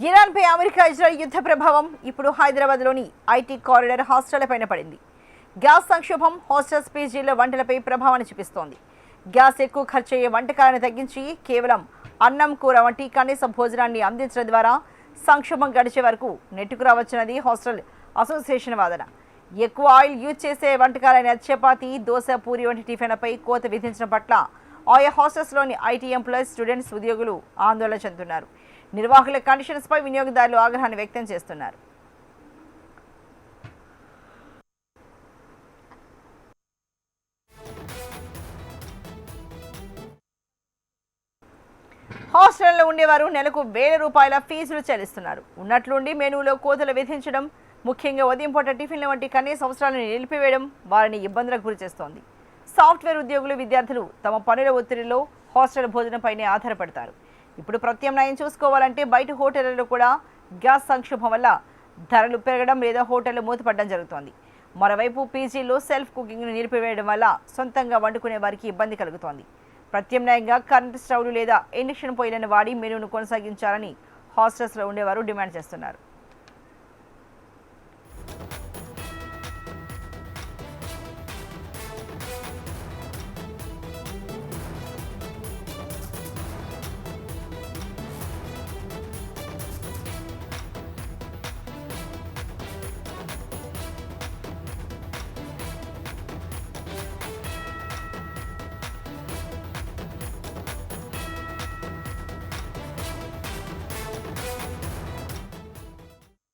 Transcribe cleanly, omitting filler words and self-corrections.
ఇరాన్పై America Israel యుద్ధ ప్రభావం ఇప్పుడు హైదరాబాద్లోని ఐటీ కారిడార్ హాస్టళ్లపైన పడింది. గ్యాస్ సంక్షోభం హాస్టల్స్ పీజీల వంటలపై ప్రభావాన్ని చూపిస్తోంది. గ్యాస్ ఎక్కువ ఖర్చయ్యే వంటకాలను తగ్గించి కేవలం అన్నం కూర వంటి కనీస భోజనాన్ని అందించడం ద్వారా సంక్షోభం గడిచే వరకు నెట్టుకు రావచ్చున్నది హాస్టల్ అసోసియేషన్ వాదన. ఎక్కువ ఆయిల్ యూజ్ చేసే వంటకాలైన చపాతీ, దోశ, పూరి వంటి టిఫిన్లపై కోత విధించడం పట్ల ఆయా హాస్టల్స్లోని ఐటీ ఎంప్లాయీస్, స్టూడెంట్స్, ఉద్యోగులు ఆందోళన చెందుతున్నారు. నిర్వాహకుల కండిషన్స్ పై వినియోగదారులు ఆగ్రహాన్ని వ్యక్తం చేస్తున్నారు. హాస్టల్లో ఉండేవారు నెలకు ₹1000 ఫీజులు చెల్లిస్తున్నారు. ఉన్నట్లుండి మెనూలో కోతలు విధించడం, ముఖ్యంగా ఉదయం పూట టిఫిన్ల వంటి కనీస అవసరాలను నిలిపివేయడం వారిని ఇబ్బందులకు గురిచేస్తోంది. సాఫ్ట్వేర్ ఉద్యోగులు, విద్యార్థులు తమ పనుల ఒత్తిడిలో హాస్టల్ భోజనంపైనే ఆధారపడతారు. ఇప్పుడు ప్రత్యామ్నాయం చూసుకోవాలంటే బయట హోటళ్లలో కూడా గ్యాస్ సంక్షోభం వల్ల ధరలు పెరగడం లేదా హోటళ్లు మూతపడడం జరుగుతోంది. మరోవైపు పీజీలో సెల్ఫ్ కుకింగ్ను నిలిపివేయడం వల్ల సొంతంగా వండుకునే వారికి ఇబ్బంది కలుగుతోంది. ప్రత్యామ్నాయంగా కరెంటు స్టవ్లు లేదా ఇండక్షన్ పొయ్యిలను వాడి మెనూను కొనసాగించాలని హాస్టల్స్లో ఉండేవారు డిమాండ్ చేస్తున్నారు.